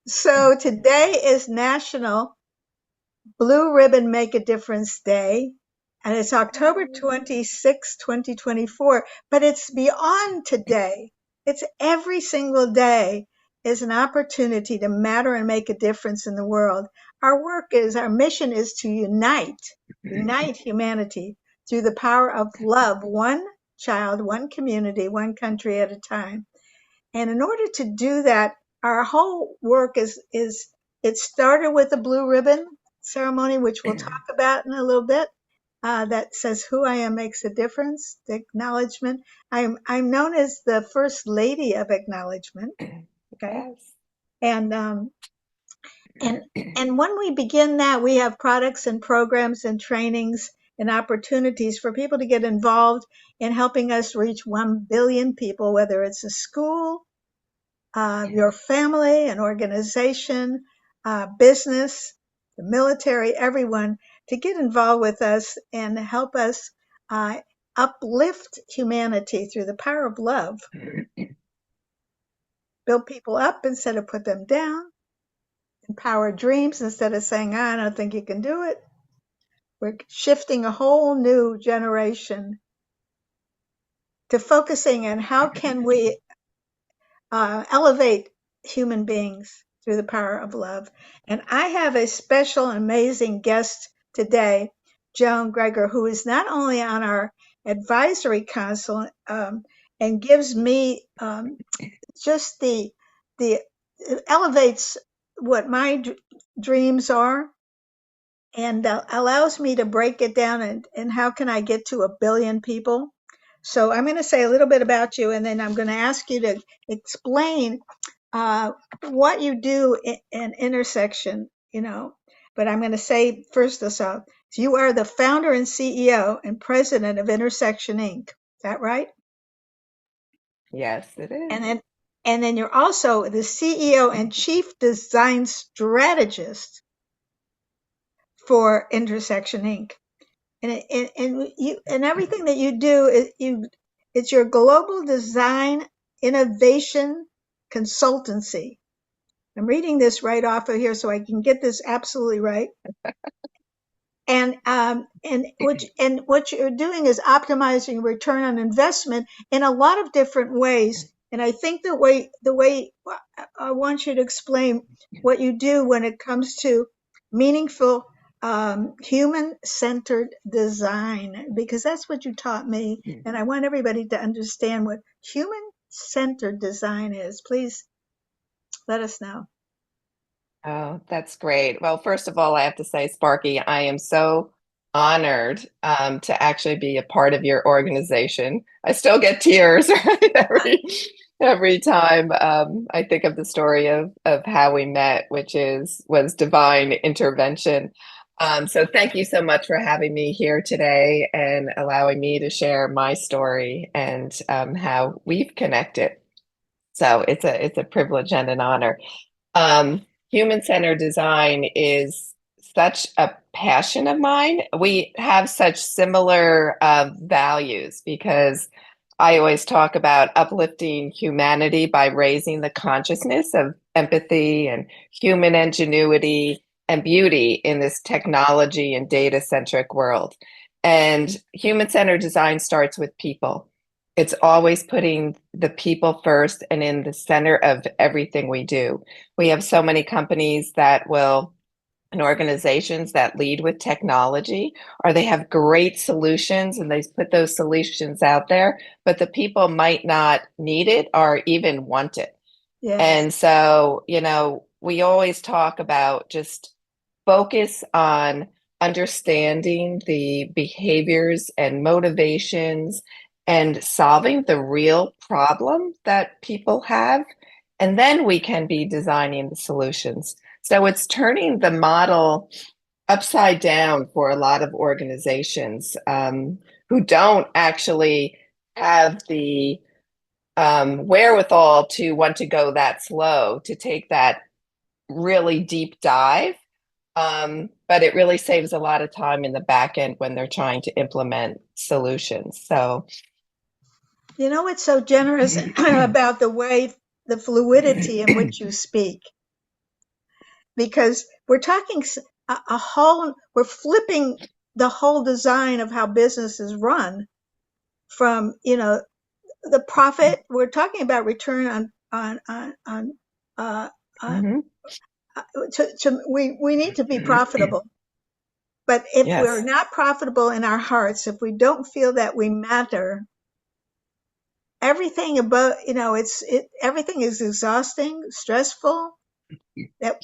So today is National Blue Ribbon Make a Difference Day, and it's October 26, 2024, but it's beyond today. It's every single day is an opportunity to matter and make a difference in the world. Our mission is to unite humanity through the power of love, one child, one community, one country at a time. And in order to do that, our whole work is it started with a blue ribbon ceremony, which we'll talk about in a little bit. That says who I am makes a difference. The acknowledgement. I'm known as the first lady of acknowledgement. Okay, Yes. and and and when we begin that, we have products and programs and trainings and opportunities for people to get involved in helping us reach 1 billion people, whether it's a school, your family, an organization, business, the military, everyone, to get involved with us and help us uh, uplift humanity through the power of love. Build people up instead of put them down. Empower dreams instead of saying, I don't think you can do it. We're shifting a whole new generation to focusing on how can we elevate human beings through the power of love. And I have a special, amazing guest today, Joan Gregor, who is not only on our advisory council and gives me just the elevates what my dreams are and allows me to break it down and how can I get to 1 billion people. So I'm going to say a little bit about you, and then I'm going to ask you to explain uh, what you do in intersection, But I'm going to say first this off. You are the founder and CEO and president of Intersection Inc. Is that right? Yes, it is. And then you're also the CEO and chief design strategist for Intersection Inc. And you and everything that you do it's your global design innovation consultancy. I'm reading this right off of here so I can get this absolutely right. And what you're doing is optimizing return on investment in a lot of different ways. And I think the way I want you to explain what you do when it comes to meaningful human-centered design, because that's what you taught me, and I want everybody to understand what human-centered design is. Please let us know. Oh, that's great. Well, first of all, I have to say, Sparky, I am so honored to actually be a part of your organization. I still get tears right? Every time I think of the story of how we met, which was divine intervention. So thank you so much for having me here today and allowing me to share my story and how we've connected. So it's a privilege and an honor. Human-centered design is such a passion of mine. We have such similar values because I always talk about uplifting humanity by raising the consciousness of empathy and human ingenuity and beauty in this technology and data-centric world. And human-centered design starts with people. It's always putting the people first and in the center of everything we do. We have so many companies that will, and organizations that lead with technology, or they have great solutions and they put those solutions out there, but the people might not need it or even want it. Yes. And so, we always talk about just focus on understanding the behaviors and motivations and solving the real problem that people have. And then we can be designing the solutions. So it's turning the model upside down for a lot of organizations who don't actually have the wherewithal to want to go that slow, to take that really deep dive. But it really saves a lot of time in the back end when they're trying to implement solutions. So, You know what's so generous about the fluidity in which you speak? because we're talking a whole, we're flipping the whole design of how business is run from, the profit. We're talking about return on uh, uh, Hmm. we need to be profitable. But if we're Yes. not profitable in our hearts, if we don't feel that we matter, everything about, everything is exhausting, stressful. That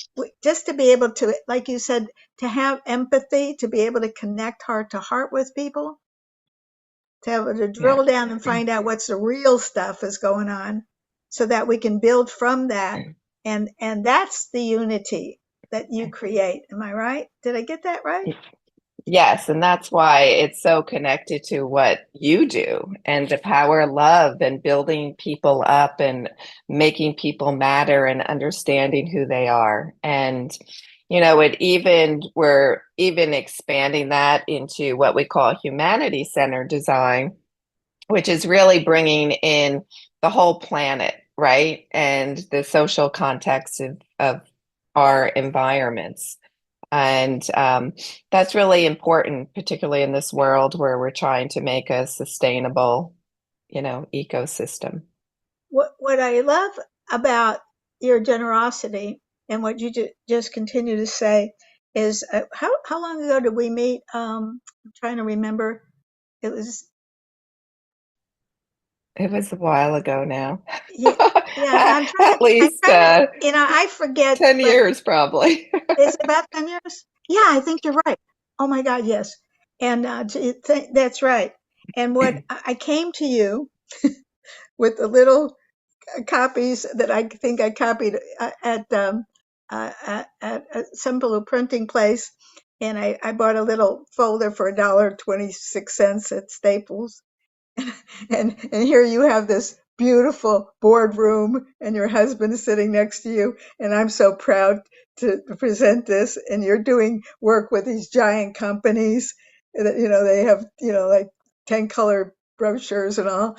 just to be able to, like you said, to have empathy, to be able to connect heart to heart with people, to be able to Yeah. drill down and find out what's the real stuff is going on, so that we can build from that. And that's the unity that you create. Am I right? Did I get that right? Yes, and that's why it's so connected to what you do and the power of love and building people up and making people matter and understanding who they are. And, we're even expanding that into what we call humanity-centered design, which is really bringing in the whole planet, right? And the social context of our environments. And that's really important, particularly in this world where we're trying to make a sustainable, ecosystem. What I love about your generosity and what you just continue to say is, how long ago did we meet? I'm trying to remember. It was, It was a while ago now. yeah, yeah. At least I forget, 10 but years, probably. is it about 10 years? Yeah, I think you're right. Oh my God, yes. And that's right. And what I came to you with the little copies that I think I copied at some little printing place, and I bought a little folder for $1.26 at Staples, and here you have this beautiful boardroom, and your husband is sitting next to you, and I'm so proud to present this, and you're doing work with these giant companies that they have like 10 color brochures and all.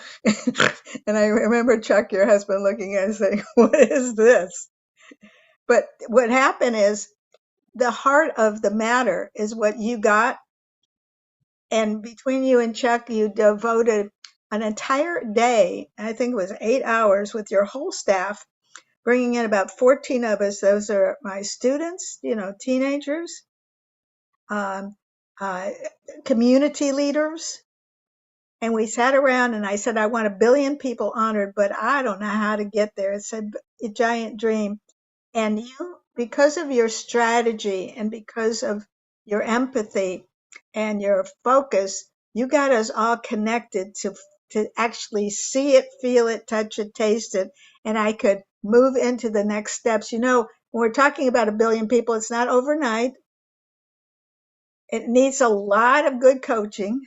And I remember Chuck, your husband, looking at it and saying, "What is this?" But what happened is, the heart of the matter is what you got. And between you and Chuck, you devoted an entire day, I think it was 8 hours, with your whole staff, bringing in about 14 of us. Those are my students, teenagers, um, uh, community leaders. And we sat around and I said, I want 1 billion people honored, but I don't know how to get there. It's a giant dream. And you, because of your strategy and because of your empathy and your focus, you got us all connected to actually see it, feel it, touch it, taste it, and I could move into the next steps. When we're talking about 1 billion people, it's not overnight. It needs a lot of good coaching,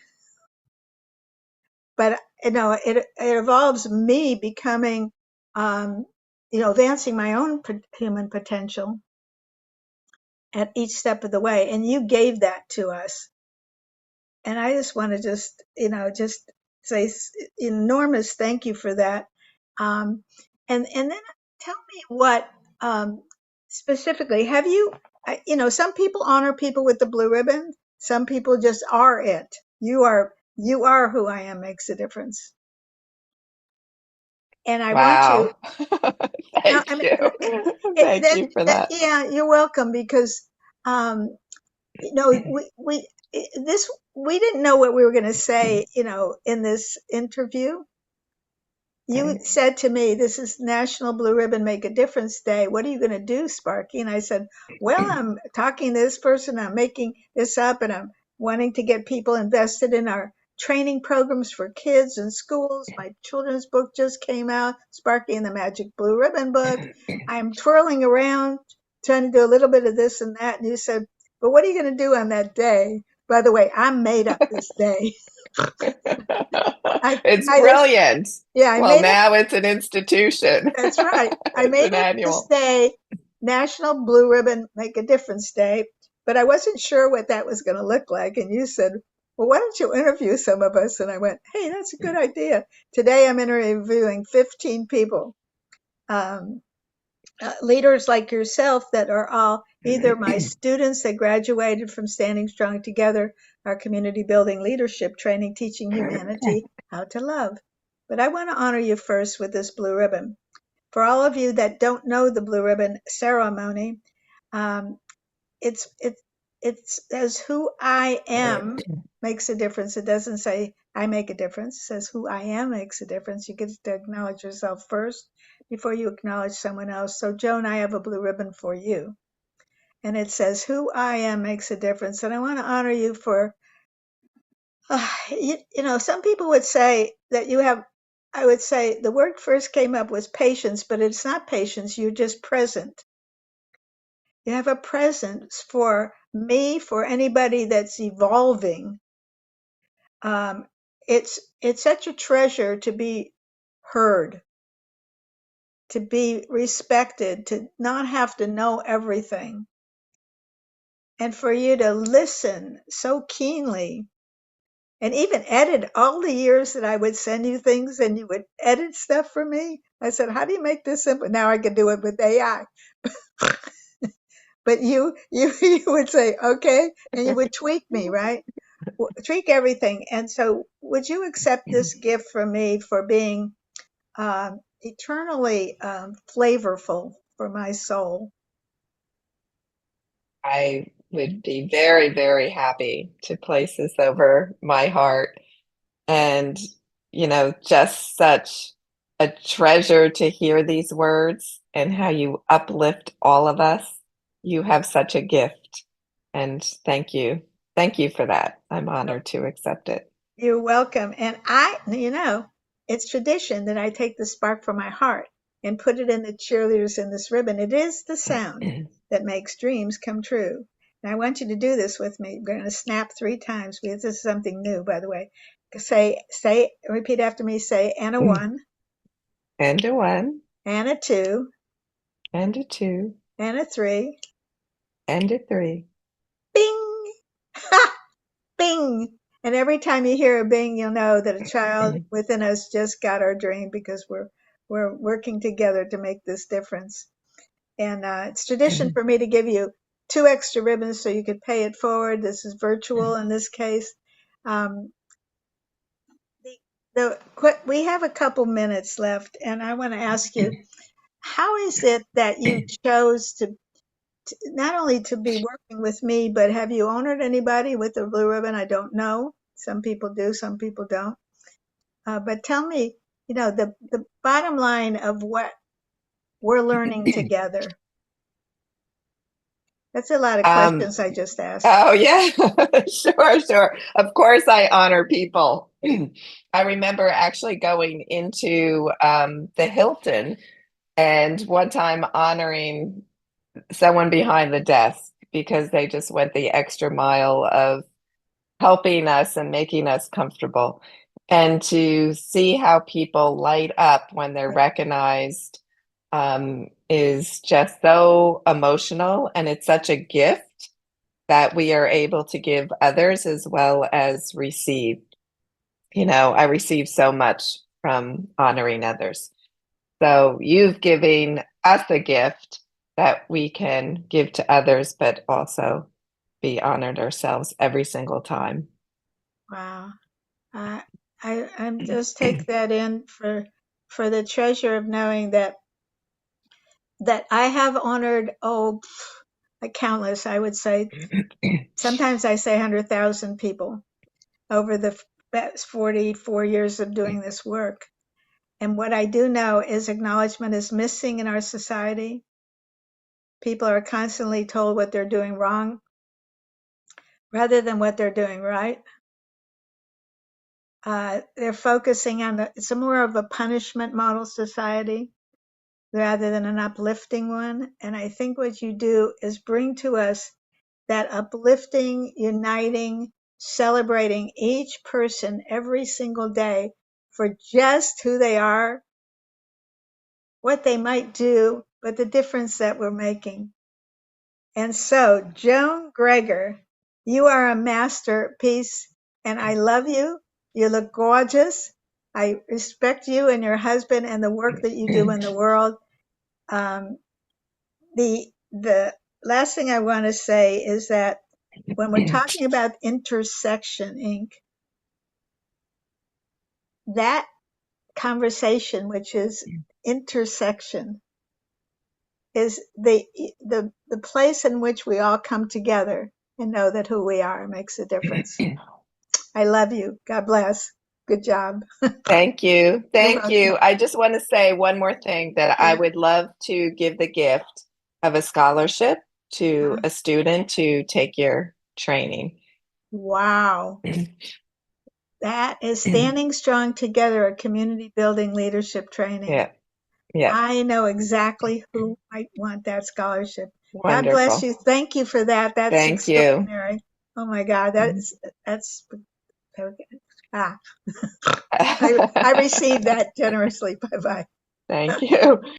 but it involves me becoming, advancing my own human potential at each step of the way. And you gave that to us. And I just want to just say enormous thank you for that. Um, and then tell me what, specifically have you, some people honor people with the blue ribbon. Some people just are it. You are who I am makes a difference. And I want you, Wow. Thank I mean, you. Thank that, you for that. yeah, you're welcome, because, um, we this we didn't know what we were going to say, in this interview. You Right. said to me, "This is National Blue Ribbon Make a Difference Day. What are you going to do, Sparky?" And I said, "Well, I'm talking to this person, I'm making this up, and I'm wanting to get people invested in our training programs for kids and schools. My children's book just came out, Sparky and the Magic Blue Ribbon book. I'm twirling around trying to do a little bit of this and that." And you said, "But what are you going to do on that day?" By the way, I made up this day. I, It's I just, brilliant. yeah, I Well, made up. now it's an institution. That's right. I It's made an up this annual. day National Blue Ribbon Make a Difference Day, but I wasn't sure what that was going to look like. And you said, "Well, why don't you interview some of us?" And I went, "Hey, that's a good idea." Today I'm interviewing 15 people. Um, leaders like yourself that are all either my students that graduated from Standing Strong Together, our community building leadership training, teaching humanity how to love. But I want to honor you first with this blue ribbon. For all of you that don't know the blue ribbon ceremony, um, it's it it says who I am makes a difference. It doesn't say I make a difference. It says who I am makes a difference. You get to acknowledge yourself first before you acknowledge someone else. So Joan, I have a blue ribbon for you. And it says who I am makes a difference. And I want to honor you for some people would say that you have, I would say the word first came up was patience, but it's not patience. You're just present. You have a presence for me, for anybody that's evolving. Um, it's such a treasure to be heard, to be respected, to not have to know everything, and for you to listen so keenly and even edit all the years that I would send you things and you would edit stuff for me. I said, how do you make this simple? Now I can do it with AI. But you would say, okay, and you would tweak me, right? Tweak everything. And so would you accept this gift from me for being eternally flavorful for my soul? I would be very, very happy to place this over my heart. And, just such a treasure to hear these words and how you uplift all of us. You have such a gift. And thank you. Thank you for that. I'm honored to accept it. You're welcome. And it's tradition that I take the spark from my heart and put it in the cheerleaders in this ribbon. It is the sound that makes dreams come true. And I want you to do this with me. We're going to snap 3 times because this is something new, by the way. Repeat after me. Say, and a 1, And a 1, and a 2, and a 2, and a 3. and a 3. Bing! Ha! Bing! And every time you hear a bing, you'll know that a child within us just got our dream because we're working together to make this difference. And it's tradition for me to give you 2 extra ribbons so you could pay it forward. This is virtual in this case. Um, we have a couple minutes left, and I want to ask you, how is it that you chose to not only to be working with me, but have you honored anybody with a blue ribbon? I don't know. Some people do, some people don't. But tell me, the bottom line of what we're learning together. That's a lot of questions I just asked. Oh, yeah. Sure, sure. Of course, I honor people. I remember actually going into the Hilton and one time honoring someone behind the desk because they just went the extra mile of helping us and making us comfortable. And to see how people light up when they're recognized is just so emotional. And it's such a gift that we are able to give others as well as receive. I receive so much from honoring others. So you've given us a gift that we can give to others, but also be honored ourselves every single time. Wow. I'm just take that in for the treasure of knowing that I have honored, countless, I would say. Sometimes I say 100,000 people over the past 44 years of doing this work. And what I do know is acknowledgement is missing in our society. People are constantly told what they're doing wrong rather than what they're doing right. They're focusing on it's more of a punishment model society rather than an uplifting one. And I think what you do is bring to us that uplifting, uniting, celebrating each person every single day for just who they are, what they might do, but the difference that we're making. And so, Joan Gregor, you are a masterpiece, and I love you. You look gorgeous. I respect you and your husband and the work that you do in the world. Um, The last thing I want to say is that when we're talking about intersection Inc., that conversation, which is intersection, is the place in which we all come together and know that who we are makes a difference. I love you. God bless. Good job. Thank you. You're Thank welcome. you. I just want to say one more thing that I Yeah. would love to give the gift of a scholarship to a student to take your training. Wow. That is Standing Strong Together, a community building leadership training. Yeah. Yeah. I know exactly who might want that scholarship. God bless Wonderful. you. Thank you for that. That's Thank you. extraordinary. Oh my God. That's I received that generously. Bye bye. Thank you.